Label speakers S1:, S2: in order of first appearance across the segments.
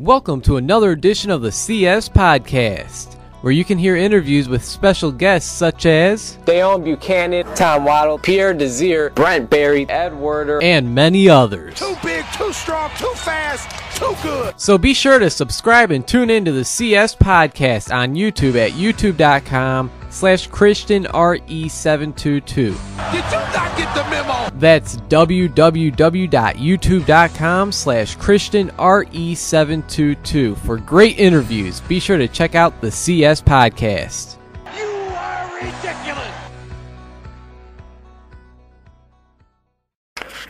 S1: Welcome to another edition of the CS Podcast, where you can hear interviews with special guests such as
S2: Dayon Buchanan, Tom Waddle, Pierre Desir, Brent Berry, Ed Werder,
S1: and many others.
S3: Too big, too strong, too fast, too good.
S1: So be sure to subscribe and tune in to the CS Podcast on YouTube at youtube.com/ChristianRE722.
S3: Did you not get the memo?
S1: That's www.youtube.com/ChristianRE722 for great interviews. Be sure to check out the CS Podcast.
S3: You are ridiculous.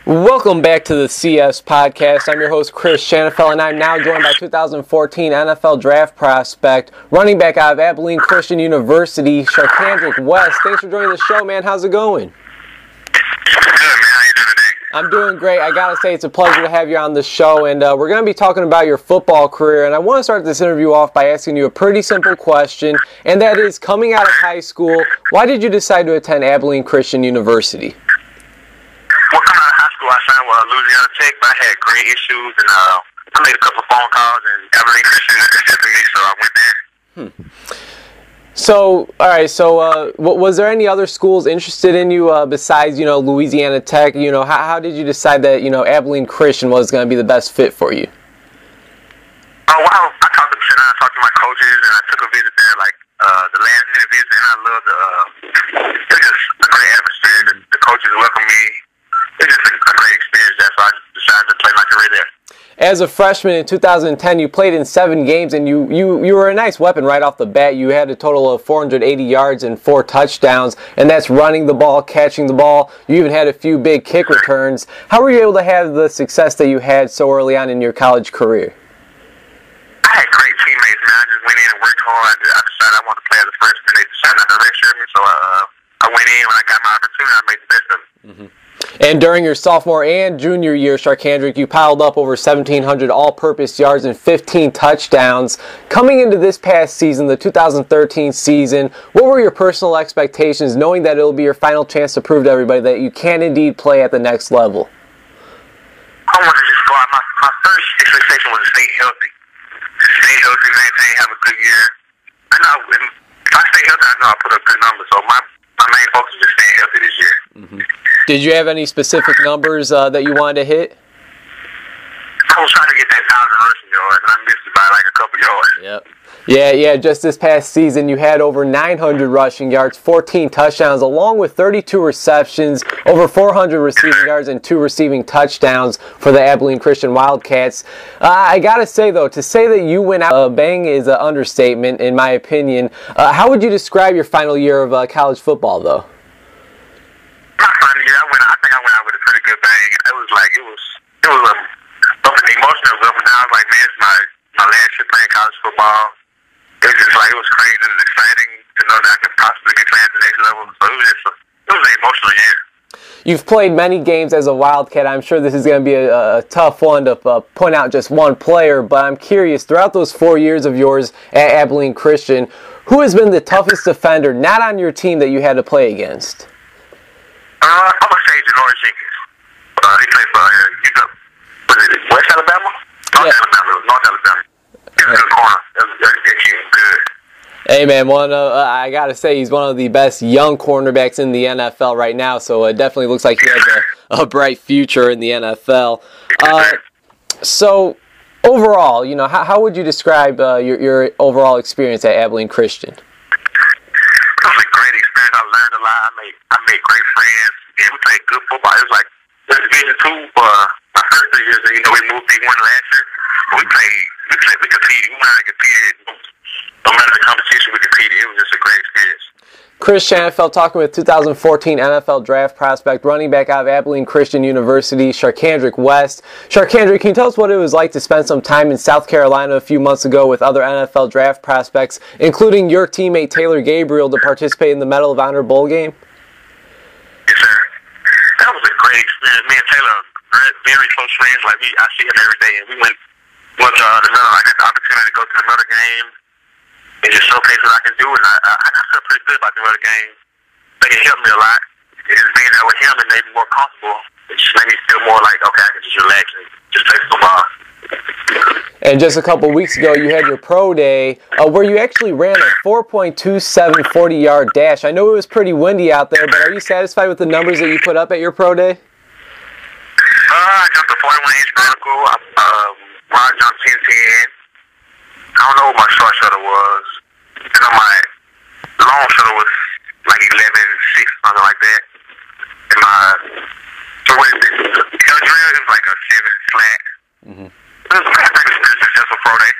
S2: Welcome back to the CS Podcast. I'm your host, Chris Shanafel, and I'm now joined by 2014 NFL Draft prospect, running back out of Abilene Christian University, Charcandrick West. Thanks for joining the show, man. How's it going?
S4: Good, man. How you doing today?
S2: I'm doing great. I gotta say, it's a pleasure to have you on the show, and we're gonna be talking about your football career. And I want to start this interview off by asking you a pretty simple question, and that is, coming out of high school, why did you decide to attend Abilene Christian University?
S4: Well, coming out of high school, I signed with Louisiana Tech, but I had great issues, and I made a couple phone calls, and Abilene Christian accepted me, so I went there.
S2: So, all right. So, was there any other schools interested in you besides, Louisiana Tech? How did you decide that Abilene Christian was going to be the best fit for you?
S4: Well, I talked to my coaches, and I took a visit there, the last minute visit, and I loved it was just a great atmosphere. The coaches welcomed me. It was just a great experience there, so I just decided to play my career there.
S2: As a freshman in 2010, you played in 7 games, and you were a nice weapon right off the bat. You had a total of 480 yards and 4 touchdowns, and that's running the ball, catching the ball. You even had a few big kick returns. How were you able to have the success that you had so early on in your college career?
S4: I had great teammates, man. I just went in and worked hard. I decided I wanted to play as a freshman. They decided not to redshirt me, so I went in. When I got my opportunity, I made the best of it.
S2: And during your sophomore and junior year, Charcandrick, you piled up over 1,700 all-purpose yards and 15 touchdowns. Coming into this past season, the 2013 season, what were your personal expectations, knowing that it will be your final chance to prove to everybody that you can indeed play at the next level?
S4: I wanted to just go out. My first expectation was to stay healthy. Stay healthy, maintain, have a good year. I know if I stay healthy, I know I'll put up good numbers. So my main focus is just staying healthy this year.
S2: Did you have any specific numbers that you wanted to hit?
S4: I was trying to get that 1,000 rushing yards, and I missed it by like a couple yards.
S2: Yep. Yeah, just this past season, you had over 900 rushing yards, 14 touchdowns, along with 32 receptions, over 400 receiving yards, and 2 receiving touchdowns for the Abilene Christian Wildcats. I gotta say, though, to say that you went out a bang is an understatement, in my opinion. How would you describe your final year of college football, though?
S4: My final year, I think I went out with a pretty good bang. It was up and emotional, up and down. Like, man, it's my last year playing college football. It was just it was crazy. It was exciting to know that I could possibly be playing at the next level. So it was an emotional year.
S2: You've played many games as a Wildcat. I'm sure this is going to be a tough one to point out just one player, but I'm curious, throughout those 4 years of yours at Abilene Christian, who has been the toughest defender, not on your team, that you had to play against?
S4: I'm going to say Janoris Jenkins. He played for West Alabama? North Alabama. He's a good corner. He's good.
S2: Hey, man, I got to say, he's one of the best young cornerbacks in the NFL right now, so it definitely looks like he has a bright future in the NFL. So, overall, how would you describe your overall experience at Abilene Christian?
S4: It was a great experience. I learned a lot. I made great friends. And we played good football. It was like Division 2 for my first 3 years. And, we moved D1 last year. We competed. We went out and competed. No matter the competition, we competed. It was just a great experience.
S2: Chris Shanafel talking with 2014 NFL Draft prospect, running back out of Abilene Christian University, Charcandrick West. Charcandrick, can you tell us what it was like to spend some time in South Carolina a few months ago with other NFL Draft prospects, including your teammate Taylor Gabriel, to participate in the Medal of Honor Bowl game?
S4: Yes, sir. That was a great experience. Me and Taylor are very close friends. I see him every day, and we went to the Medal. I got the opportunity to go to the Medal game and just showcase what I can do, and I feel pretty good about the Medal game. I think it helped me a lot. It just being there with him and made me more comfortable. It just made me feel more like, okay, I can just relax and just play football.
S2: And just a couple weeks ago, you had your pro day where you actually ran a 4.27 40-yard dash. I know it was pretty windy out there, but are you satisfied with the numbers that you put up at your pro day?
S4: I jumped a 41-inch vertical. I jumped 10-10. I don't know what my short shuttle was. I know my long shuttle was like 11.6, something like that. And my hill drill is like a 7 flat. Mm-hmm. It was a successful pro day.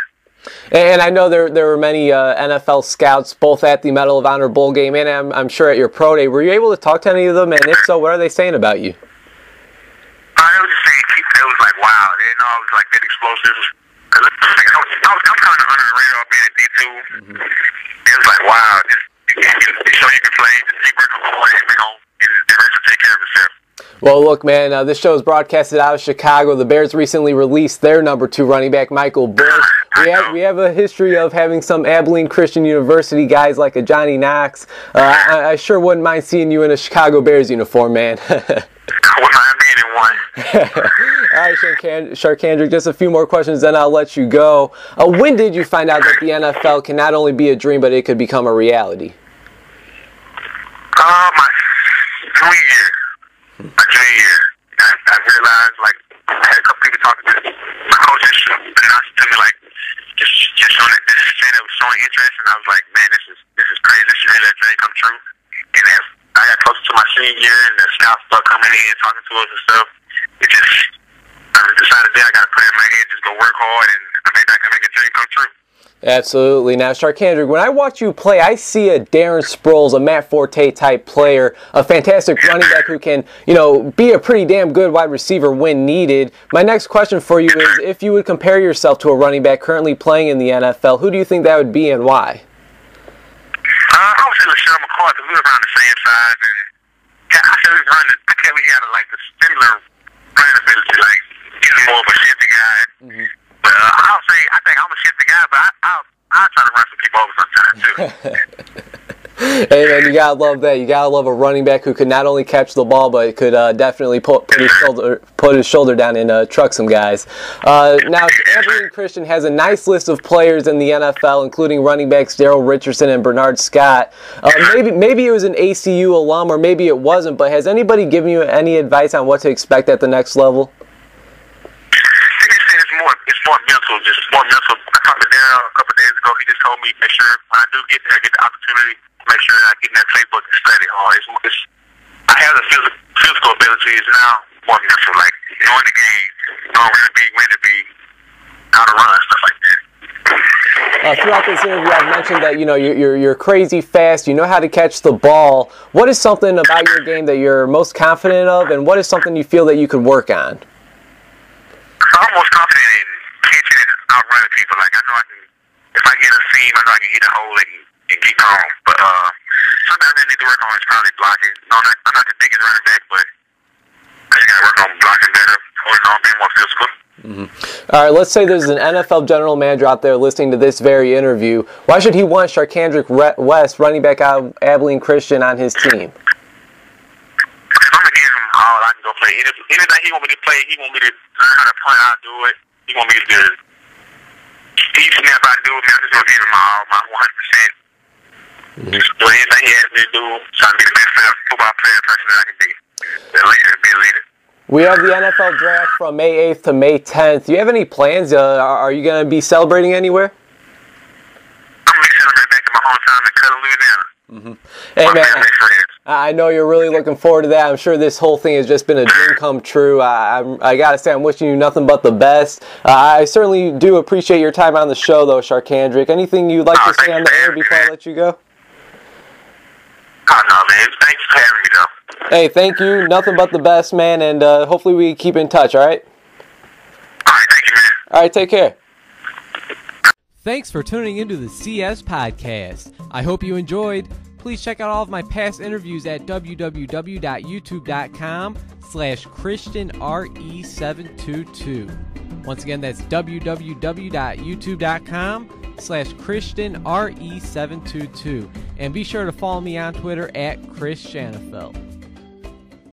S2: And I know there were many NFL scouts both at the Medal of Honor Bowl game and I'm sure at your pro day. Were you able to talk to any of them? And if so, what are they saying about you?
S4: They were just saying, it was like, wow, they didn't know I was like that explosive. I'm kind of under the radar being at D2. Mm-hmm. It was like, wow, just show you can play, just keep working hard, and the rest will take care of itself.
S2: Well, look, man, this show is broadcasted out of Chicago. The Bears recently released their number 2 running back, Michael Bush. We have a history of having some Abilene Christian University guys like a Johnny Knox. I sure wouldn't mind seeing you in a Chicago Bears uniform, man.
S4: I wouldn't mind being in one.
S2: All right, Charcandrick, just a few more questions, then I'll let you go. When did you find out that the NFL can not only be a dream, but it could become a reality?
S4: My junior year. I realized, like, I had a couple people talking to my coaches announced to me, like, just showing that this saying it was showing interest, and I was like, man, this is crazy. This is really a dream come true. And as I got closer to my senior year, and the scouts started coming in, talking to us and stuff, I decided that I got to put it in my head, just go work hard, and maybe I can make a dream come true.
S2: Absolutely. Now, Charcandrick, when I watch you play, I see a Darren Sproles, a Matt Forte type player, a fantastic running back who can, be a pretty damn good wide receiver when needed. My next question for you is, if you would compare yourself to a running back currently playing in the NFL, who do you think that would be and why?
S4: I would say LaShawn McCoy, because we were around the same size, and I said we had like a similar running ability, like he's more of a shifty guy. Mm-hmm. But I think I'm a shifty guy, but I'll try to run some people over sometimes too.
S2: Hey man, you gotta love that. You gotta love a running back who could not only catch the ball, but could definitely put his shoulder down and truck some guys. Now, Abilene Christian has a nice list of players in the NFL, including running backs Daryl Richardson and Bernard Scott. Maybe it was an ACU alum, or maybe it wasn't. But has anybody given you any advice on what to expect at the next level?
S4: It's more mental, just more mental. I talked to Daryl a couple of days ago. He just told me, make sure when I do get there, I get the opportunity, make sure that I get in that playbook and study hard. I have the physical abilities now, more mental, like knowing the game, knowing where to be, when to be, how to run, stuff like that.
S2: Throughout this interview, I've mentioned that you're crazy fast. You know how to catch the ball. What is something about your game that you're most confident of, and what is something you feel that you could work on?
S4: I'm most confident in catching and outrunning people. Like, I know I can, if I get a seam, I know I can hit a hole and keep going. But something I really need to work on is probably blocking. I'm not the biggest running back, but I just got to work on blocking better, holding on, being more physical.
S2: Mm-hmm. All right, let's say there's an NFL general manager out there listening to this very interview. Why should he want Charcandrick West, running back out of Abilene Christian, on his team?
S4: I'm going to give him all I can go play. Anything he want me to play, he want me to learn how to punt, I'll do it. He want me to do it. Each snap I do, man, I'm just going to give him my 100%. So anything he asks me to do, try to be the best football player person that I can be. Be a leader.
S2: We have the NFL draft from May 8th to May 10th. Do you have any plans? Are you going to be celebrating anywhere?
S4: I'm going to be celebrating back in my hometown in Cullman, Louisiana.
S2: Mm-hmm. Hey, man, I know you're really looking forward to that. I'm sure this whole thing has just been a dream come true. I got to say, I'm wishing you nothing but the best. I certainly do appreciate your time on the show, though, Charcandrick. Anything you'd like to say on the air before I let you go?
S4: Oh, no, man. Thanks for having me, though.
S2: Hey, thank you. Nothing but the best, man, and hopefully we keep in touch, all right?
S4: All right, thank you, man.
S2: All right, take care.
S1: Thanks for tuning into the CS Podcast. I hope you enjoyed. Please check out all of my past interviews at www.youtube.com/ChristianRE722. Once again, that's www.youtube.com/ChristianRE722. And be sure to follow me on Twitter at Chris Shanafelt.